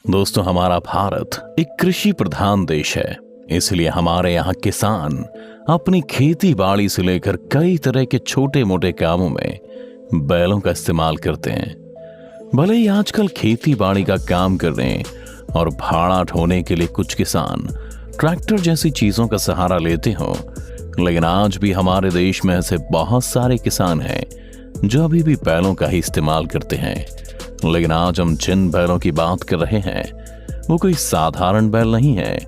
दोस्तों, हमारा भारत एक कृषि प्रधान देश है, इसलिए हमारे यहाँ किसान अपनी खेती बाड़ी से लेकर कई तरह के छोटे मोटे कामों में बैलों का इस्तेमाल करते हैं। भले ही आजकल खेती बाड़ी का काम करने और भाड़ा ढोने के लिए कुछ किसान ट्रैक्टर जैसी चीजों का सहारा लेते हो, लेकिन आज भी हमारे देश में ऐसे बहुत सारे किसान हैं जो अभी भी बैलों का ही इस्तेमाल करते हैं। लेकिन आज हम जिन बैलों की बात कर रहे हैं वो कोई साधारण बैल नहीं है,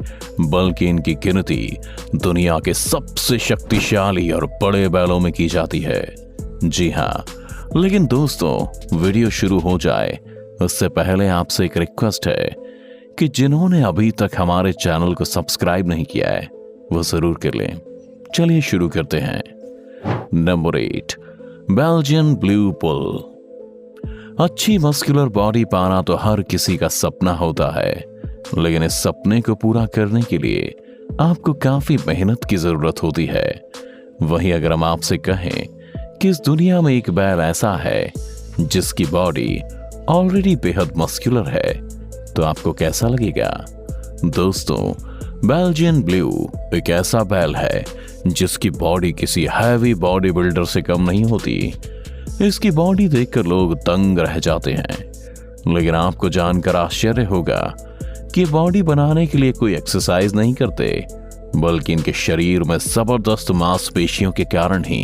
बल्कि इनकी गिनती दुनिया के सबसे शक्तिशाली और बड़े बैलों में की जाती है। जी हाँ, लेकिन दोस्तों, वीडियो शुरू हो जाए उससे पहले आपसे एक रिक्वेस्ट है कि जिन्होंने अभी तक हमारे चैनल को सब्सक्राइब नहीं किया है वो जरूर कर लें। चलिए शुरू करते हैं। Number 8, Belgian blue bull. अच्छी मस्कुलर बॉडी पाना तो हर किसी का सपना होता है, लेकिन इस सपने को पूरा करने के लिए आपको काफी मेहनत की जरूरत होती है। वहीं अगर हम आपसे कहें कि इस दुनिया में एक बैल ऐसा है जिसकी बॉडी ऑलरेडी बेहद मस्कुलर है, तो आपको कैसा लगेगा? दोस्तों, बेल्जियन ब्लू एक ऐसा बैल है जिसकी बॉडी किसी हैवी बॉडी बिल्डर से कम नहीं होती। इसकी बॉडी देखकर लोग दंग रह जाते हैं, लेकिन आपको जानकर आश्चर्य होगा कि बॉडी बनाने के लिए कोई एक्सरसाइज नहीं करते, बल्कि इनके शरीर में जबरदस्त मांसपेशियों के कारण ही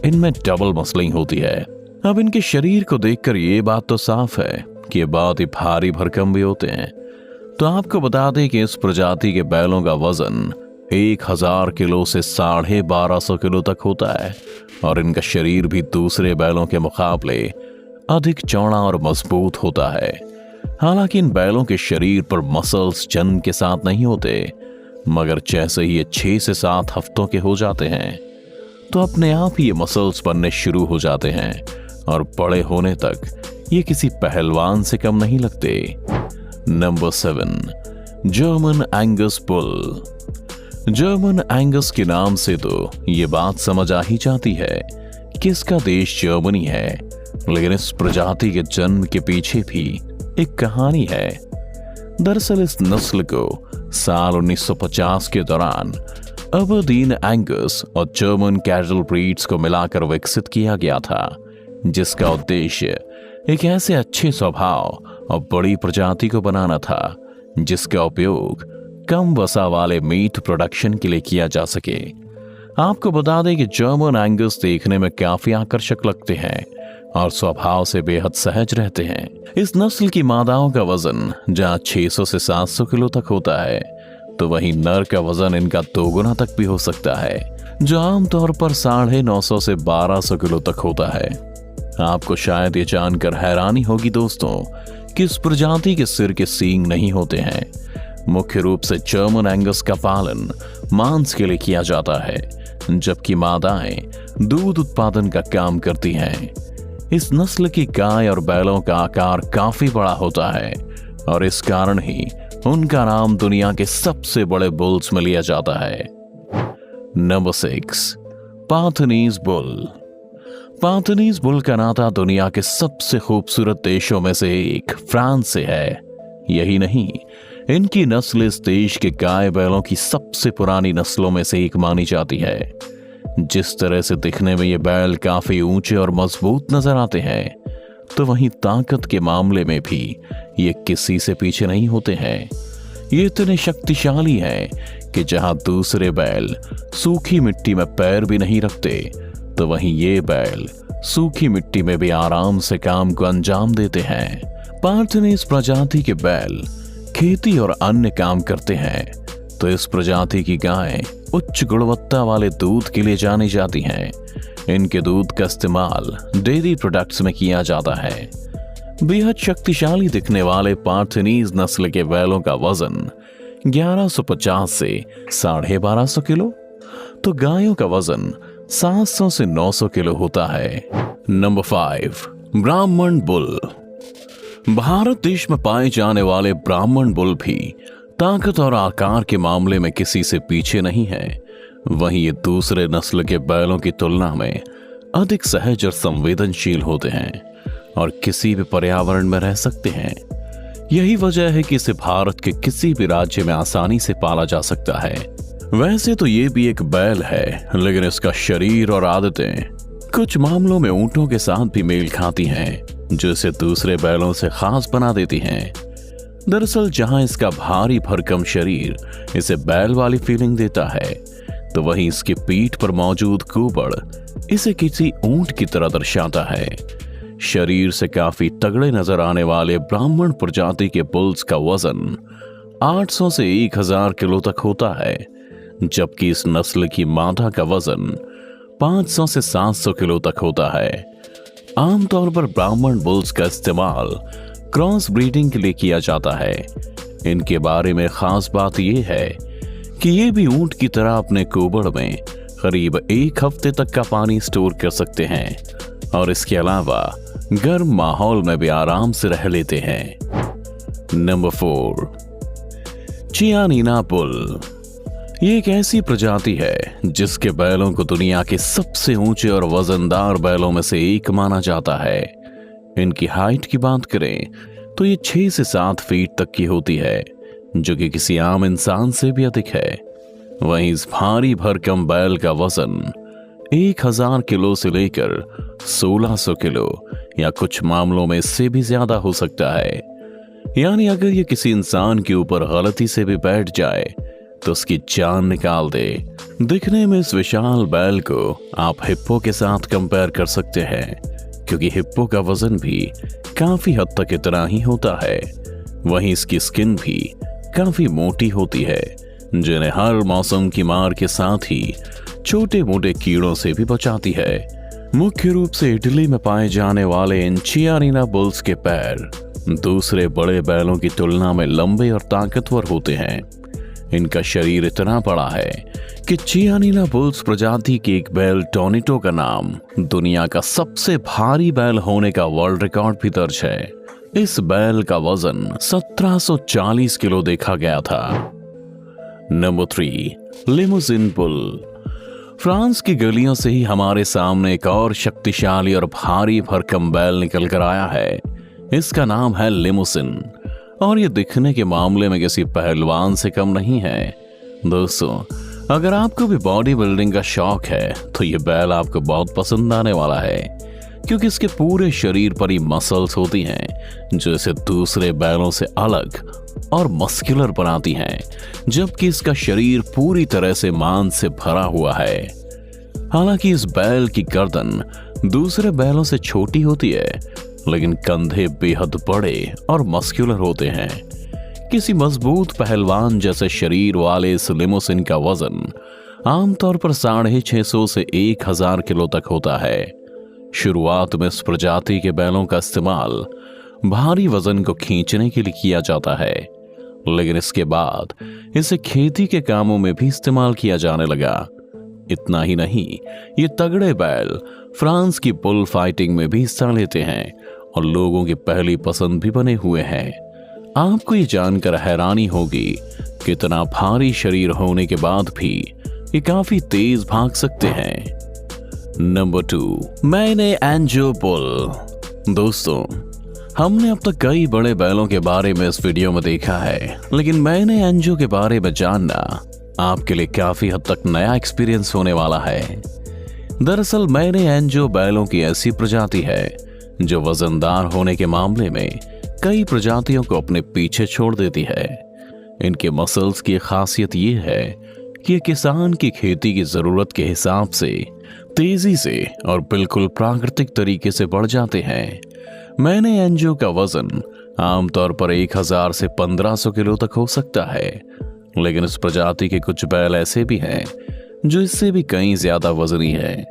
इनमें डबल मसलिंग होती है। अब इनके शरीर को देखकर ये बात तो साफ है कि ये बहुत ही भारी भरकम भी होते हैं। तो आपको बता दें कि इस प्रजाति के बैलों का वजन 1000 किलो से 1250 किलो तक होता है और इनका शरीर भी दूसरे बैलों के मुकाबले अधिक चौड़ा और मजबूत होता है। हालांकि इन बैलों के शरीर पर मसल्स जन्म के साथ नहीं होते, मगर जैसे ही ये 6 से 7 हफ्तों के हो जाते हैं तो अपने आप ही ये मसल्स बनने शुरू हो जाते हैं और बड़े होने तक ये किसी पहलवान से कम नहीं लगते। Number 7, German Angus bull. German Angus के नाम से तो ये बात समझ आ ही जाती है कि इसका देश जर्मनी है, लेकिन इस प्रजाति के जन्म के पीछे भी एक कहानी है। दरअसल इस नस्ल को साल 1950 के दौरान अबरदीन एंगस और जर्मन कैटल ब्रीड्स को मिलाकर विकसित किया गया था, जिसका उद्देश्य एक ऐसे अच्छे स्वभाव और बड़ी प्रजाति को बनाना था जिसका उपयोग कम वसा वाले मीट प्रोडक्शन के लिए किया जा सके। आपको बता दें कि जर्मन एंगस देखने में काफी आकर्षक लगते हैं और स्वभाव से बेहद सहज रहते हैं। इस नस्ल की मादाओं का वजन जहां 600 से 700 किलो तक होता है, तो वहीं नर का वजन इनका 2 गुना तक भी हो सकता है, जो आमतौर पर 950 से 1200 किलो तक होता है। आपको शायद ये जानकर हैरानी होगी दोस्तों कि इस प्रजाति के सिर के सींग नहीं होते हैं। मुख्य रूप से जर्मन एंगस का पालन मांस के लिए किया जाता है, जबकि मादाएं दूध उत्पादन का काम करती हैं। इस नस्ल की गाय और बैलों का आकार काफी बड़ा होता है और इस कारण ही उनका नाम दुनिया के सबसे बड़े बुल्स में लिया जाता है। Number 6, Parthenais bull. Parthenais bull का नाता दुनिया के सबसे खूबसूरत देशों में से एक फ्रांस से है। यही नहीं, इनकी नस्ल इस देश के गाय बैलों की सबसे पुरानी नस्लों में से एक मानी जाती है। जिस तरह से दिखने में ये बैल काफी ऊंचे और मजबूत नजर आते हैं, तो वहीं ताकत के मामले में भी ये किसी से पीछे नहीं होते हैं। ये इतने शक्तिशाली हैं कि जहां दूसरे बैल सूखी मिट्टी में पैर भी नहीं रखते, तो वहीं ये बैल सूखी मिट्टी में भी आराम से काम को अंजाम देते हैं। पार्थनीज प्रजाति के बैल खेती और अन्य काम करते हैं, तो इस प्रजाति की गायें उच्च गुणवत्ता वाले दूध के लिए जानी जाती हैं। इनके दूध का इस्तेमाल डेयरी प्रोडक्ट्स में किया जाता है। बेहद शक्तिशाली दिखने वाले पार्थनीज नस्ल के बैलों का वजन 1150 से 1250 किलो, तो गायों का वजन 700 से 900 किलो होता है। नंबर 5, ब्राह्मण बुल। भारत देश में पाए जाने वाले ब्राह्मण बुल भी ताकत और आकार के मामले में किसी से पीछे नहीं है। वहीं ये दूसरे नस्ल के बैलों की तुलना में अधिक सहज और संवेदनशील होते हैं और किसी भी पर्यावरण में रह सकते हैं। यही वजह है कि इसे भारत के किसी भी राज्य में आसानी से पाला जा सकता है। वैसे तो ये भी एक बैल है, लेकिन इसका शरीर और आदतें कुछ मामलों में ऊंटों के साथ भी मेल खाती हैं, जो इसे दूसरे बैलों से खास बना देती हैं। दरअसल जहां इसका भारी भरकम शरीर इसे बैल वाली फीलिंग देता है, तो वहीं इसकी पीठ पर मौजूद कुबड़ इसे किसी ऊंट की तरह दर्शाता है। शरीर से काफी तगड़े नजर आने वाले ब्राह्मण प्रजाति के बुल्स का वजन 800 से 1000 किलो तक होता है, जबकि इस नस्ल की मादा का वजन 500 से 700 किलो तक होता है। आमतौर पर ब्राह्मण बुल्स का इस्तेमाल क्रॉस ब्रीडिंग के लिए किया जाता है। इनके बारे में खास बात यह है कि ये भी ऊंट की तरह अपने कुबड़ में करीब 1 हफ्ते तक का पानी स्टोर कर सकते हैं और इसके अलावा गर्म माहौल में भी आराम से रह लेते हैं। Number 4, Chianina bull. ये एक ऐसी प्रजाति है जिसके बैलों को दुनिया के सबसे ऊंचे और वजनदार बैलों में से एक माना जाता है। इनकी हाइट की बात करें तो ये 6 से 7 फीट तक की होती है, जो कि किसी आम इंसान से भी अधिक है। वहीं इस भारी भरकम बैल का वजन 1000 किलो से लेकर 1600 किलो या कुछ मामलों में इससे भी ज्यादा हो सकता है। यानी अगर ये किसी इंसान के ऊपर गलती से भी बैठ जाए तो उसकी जान निकाल दे। दिखने में इस विशाल बैल को आप हिप्पो के साथ कंपेयर कर सकते हैं, क्योंकि हिप्पो का वजन भी काफी हद तक इतना ही होता है। वहीं इसकी स्किन भी काफी मोटी होती है, जिन्हें हर मौसम की मार के साथ ही छोटे मोटे कीड़ों से भी बचाती है। मुख्य रूप से इटली में पाए जाने वाले इन चियानिना बुल्स के पैर दूसरे बड़े बैलों की तुलना में लंबे और ताकतवर होते हैं। इनका शरीर इतना बड़ा है कि चियानिना बुल्स प्रजाति के एक बैल टोनिटो का नाम दुनिया का सबसे भारी बैल होने का वर्ल्ड रिकॉर्ड भी दर्ज है। इस बैल का वजन 1740 किलो देखा गया था। Number 3, limousine bull. फ्रांस की गलियों से ही हमारे सामने एक और शक्तिशाली और भारी भरकम बैल निकल कर आया है। इसका नाम है लिमुजिन और ये दिखने के मामले में किसी पहलवान से कम नहीं है। दोस्तों, अगर आपको भी बॉडी बिल्डिंग का शौक है तो ये बैल आपको बहुत पसंद आने वाला है, क्योंकि इसके पूरे शरीर पर ही मसल्स होती हैं जो इसे दूसरे बैलों से अलग और मस्कुलर बनाती हैं, जबकि इसका शरीर पूरी तरह से मांस से भरा हुआ है। हालांकि इस बैल की गर्दन दूसरे बैलों से छोटी होती है, लेकिन कंधे बेहद बड़े और मस्कुलर होते हैं। किसी मजबूत पहलवान जैसे शरीर वाले इस लिमुजिन का वजन आमतौर पर 650 से 1000 किलो तक होता है। शुरुआत में इस प्रजाति के बैलों का इस्तेमाल भारी वजन को खींचने के लिए किया जाता है, लेकिन इसके बाद इसे खेती के कामों में भी इस्तेमाल किया जाने लगा। इतना ही नहीं, ये तगड़े बैल फ्रांस की बुल फाइटिंग में भी हिस्सा लेते हैं और लोगों की पहली पसंद भी बने हुए हैं। आपको ये जानकर हैरानी होगी कि इतना भारी शरीर होने के बाद भी ये काफी तेज भाग सकते हैं। नंबर 2, मैने एंजो बुल। दोस्तों, हमने अब तक कई बड़े बैलों के बारे में इस वीडियो में देखा है, लेकिन मैने एंजो के बारे में जानना आपके लिए काफी हद तक नया एक्सपीरियंस होने वाला है। दरअसल मैने एंजो बैलों की ऐसी प्रजाति है जो वजनदार होने के मामले में कई प्रजातियों को अपने पीछे छोड़ देती है। इनके मसल्स की खासियत ये है कि ये किसान की खेती की जरूरत के हिसाब से तेजी से और बिल्कुल प्राकृतिक तरीके से बढ़ जाते हैं। मैने एंजो का वजन आमतौर पर 1000 से 1500 किलो तक हो सकता है, लेकिन इस प्रजाति के कुछ बैल ऐसे भी हैं जो इससे भी कहीं ज्यादा वजनी है।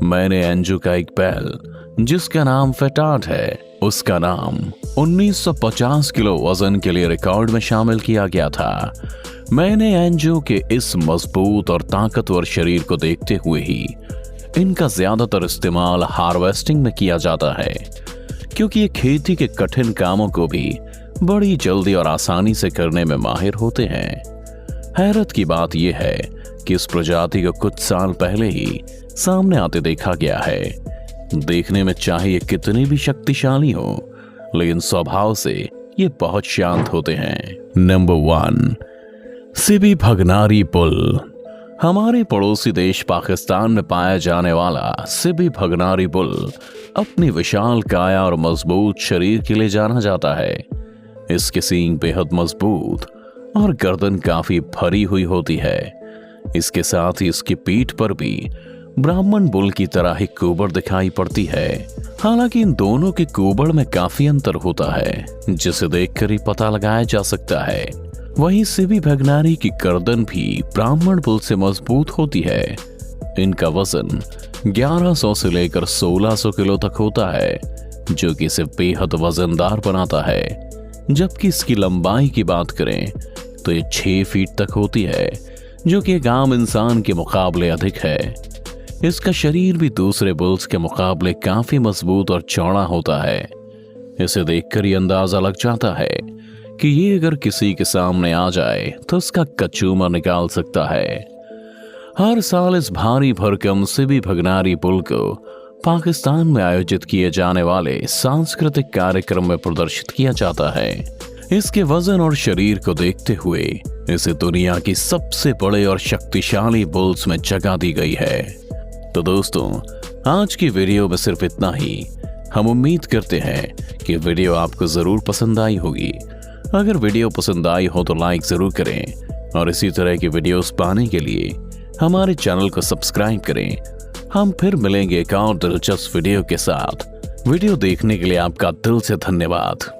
मैने एंजो का एक बैल जिसका नाम फेटाट है, उसका नाम 1950 किलो वजन के लिए रिकॉर्ड में शामिल किया गया था। मैने एंजो के इस मजबूत और ताकतवर शरीर को देखते हुए ही इनका ज्यादातर इस्तेमाल हार्वेस्टिंग में किया जाता है, क्योंकि ये खेती के कठिन कामों को भी बड़ी जल्दी और आसानी से करने में माहिर होते हैं। हैरत की बात यह है कि इस प्रजाति को कुछ साल पहले ही सामने आते देखा गया है। देखने में चाहे ये कितनी भी शक्तिशाली हो, लेकिन स्वभाव से ये बहुत शांत होते हैं। Number 1, Sibi Bhagnari bull. हमारे पड़ोसी देश पाकिस्तान में पाया जाने वाला सिबी भगनारी बुल अपनी विशाल काया और मजबूत शरीर के लिए जाना जाता है। इसके सींग बेहद मजबूत और गर्दन काफी भरी हुई होती है। इसके साथ ही इसकी पीठ पर भी ब्राह्मण बुल की तरह ही कुबड़ दिखाई पड़ती है। हालांकि इन दोनों के कुबड़ में काफी अंतर होता है, जिसे देखकर ही पता लगाया जा सकता है। वहीं सिबी भगनारी की गर्दन भी ब्राह्मण बुल से मजबूत होती है। इनका वजन 1100 से लेकर 1600 किलो तक होता है, जो कि इसे बेहद वजनदार बनाता है। जबकि इसकी लंबाई की बात करें तो ये 6 फीट तक होती है, जो कि एक आम इंसान के मुकाबले अधिक है। इसका शरीर भी दूसरे बुल्स के मुकाबले काफी मजबूत और चौड़ा होता है। इसे देखकर ही अंदाजा लग जाता है कि ये अगर किसी के सामने आ जाए तो उसका कचूमर निकाल सकता है। हर साल इस भारी भरकम सिबी भगनारी बुल को पाकिस्तान में आयोजित किए जाने वाले सांस्कृतिक कार्यक्रम में प्रदर्शित किया जाता है। इसके वजन और शरीर को देखते हुए इसे दुनिया की सबसे बड़े और शक्तिशाली बुल्स में जगह दी गई है। तो दोस्तों, आज की वीडियो में सिर्फ इतना ही। हम उम्मीद करते हैं कि वीडियो आपको जरूर पसंद आई होगी। अगर वीडियो पसंद आई हो तो लाइक जरूर करें और इसी तरह की वीडियोस पाने के लिए हमारे चैनल को सब्सक्राइब करें। हम फिर मिलेंगे एक और दिलचस्प वीडियो के साथ। वीडियो देखने के लिए आपका दिल से धन्यवाद।